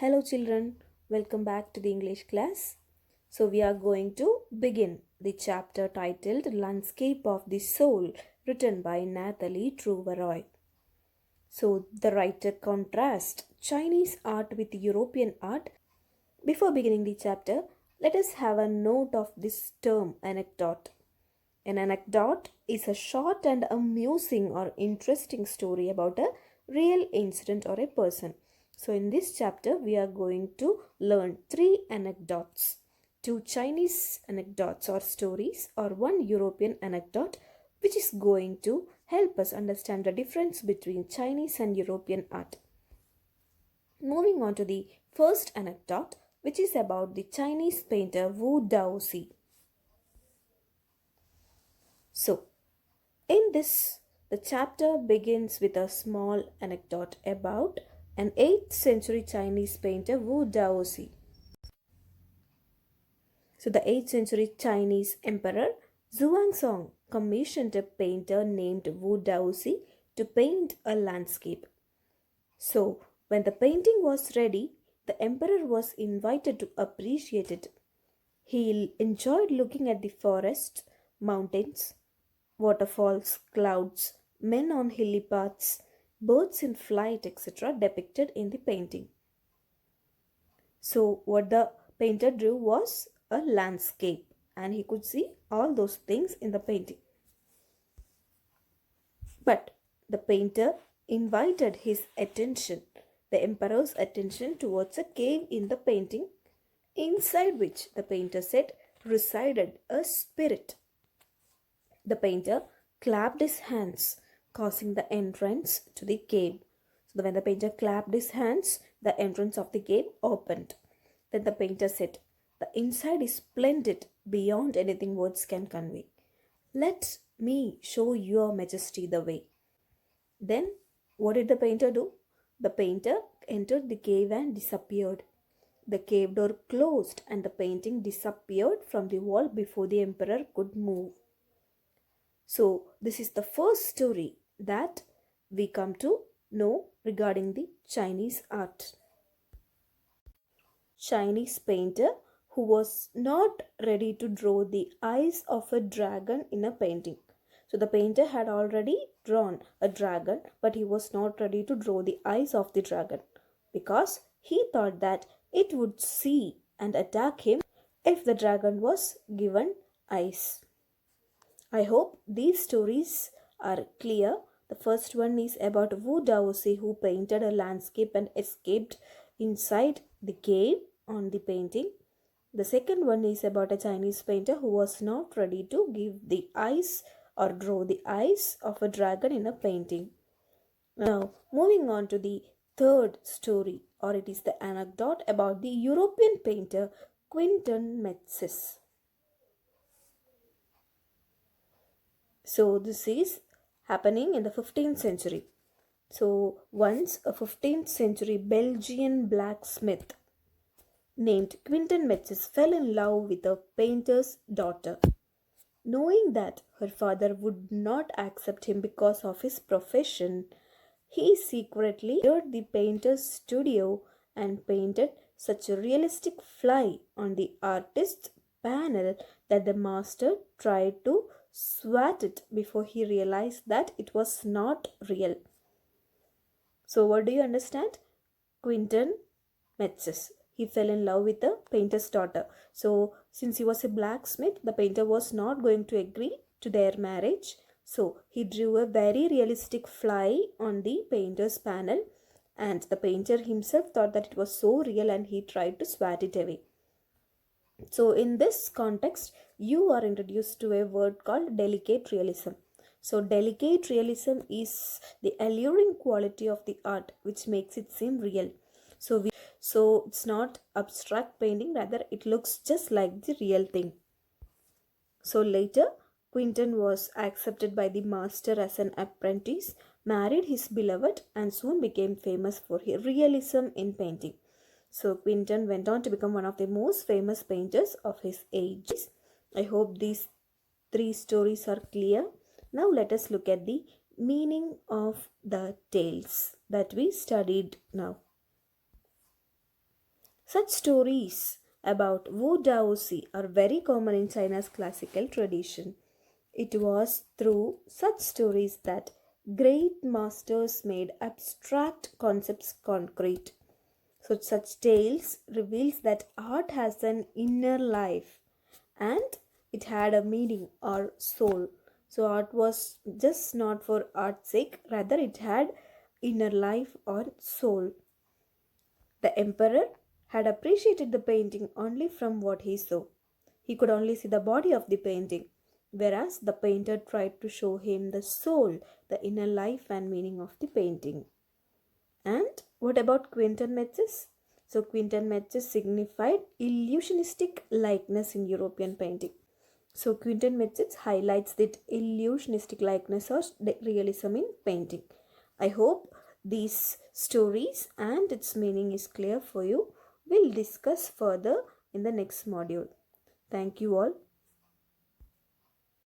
Hello, children. Welcome back to the English class. So, we are going to begin the chapter titled Landscape of the Soul, written by Nathalie Trouveroy. So, the writer contrasts Chinese art with European art. Before beginning the chapter, let us have a note of this term anecdote. An anecdote is a short and amusing or interesting story about a real incident or a person. So, in this chapter, we are going to learn three anecdotes: two Chinese anecdotes or stories, or one European anecdote, which is going to help us understand the difference between Chinese and European art. Moving on to the first anecdote, which is about the Chinese painter Wu Daozi. So, in this, the chapter begins with a small anecdote about an 8th century Chinese painter Wu Daozi. So, the 8th century Chinese emperor Zhuangzong commissioned a painter named Wu Daozi to paint a landscape. So, when the painting was ready, the emperor was invited to appreciate it. He enjoyed looking at the forests, mountains, waterfalls, clouds, men on hilly paths, birds in flight, etc., depicted in the painting. So, what the painter drew was a landscape, and he could see all those things in the painting. But the painter invited his attention, the emperor's attention, towards a cave in the painting, inside which the painter said resided a spirit. The painter clapped his hands, causing the entrance to the cave. So, when the painter clapped his hands, the entrance of the cave opened. Then the painter said, "The inside is splendid beyond anything words can convey. Let me show your majesty the way." Then, what did the painter do? The painter entered the cave and disappeared. The cave door closed and the painting disappeared from the wall before the emperor could move. So, this is the first story that we come to know regarding the Chinese art. Chinese painter who was not ready to draw the eyes of a dragon in a painting. So, the painter had already drawn a dragon, but he was not ready to draw the eyes of the dragon because he thought that it would see and attack him if the dragon was given eyes. I hope these stories are clear. The first one is about Wu Daozi, who painted a landscape and escaped inside the cave on the painting. The second one is about a Chinese painter who was not ready to give the eyes or draw the eyes of a dragon in a painting. Now, moving on to the third story, or it is the anecdote about the European painter Quinton Metzes. So, this is happening in the 15th century. So, once a 15th century Belgian blacksmith named Quinton Metzes fell in love with a painter's daughter. Knowing that her father would not accept him because of his profession, he secretly entered the painter's studio and painted such a realistic fly on the artist's panel that the master tried to swat it before he realized that it was not real. So, what do you understand? Quinton Metzes. He fell in love with the painter's daughter. So, since he was a blacksmith, the painter was not going to agree to their marriage. So, he drew a very realistic fly on the painter's panel, and the painter himself thought that it was so real and he tried to swat it away. So, in this context, you are introduced to a word called delicate realism. So, delicate realism is the alluring quality of the art which makes it seem real. So it's not abstract painting, rather it looks just like the real thing. So later, Quinton was accepted by the master as an apprentice, married his beloved, and soon became famous for his realism in painting. So Quinton went on to become one of the most famous painters of his age. I hope these three stories are clear. Now let us look at the meaning of the tales that we studied now. Such stories about Wu Daozi are very common in China's classical tradition. It was through such stories that great masters made abstract concepts concrete. So such tales reveals that art has an inner life and it had a meaning or soul. So art was just not for art's sake, rather it had inner life or soul. The emperor had appreciated the painting only from what he saw. He could only see the body of the painting, whereas the painter tried to show him the soul, the inner life and meaning of the painting. And what about Quinton Metzes? So Quinton Metzes signified illusionistic likeness in European painting. So Quinton Metzes highlights that illusionistic likeness or realism in painting. I hope these stories and its meaning is clear for you. We'll discuss further in the next module. Thank you all.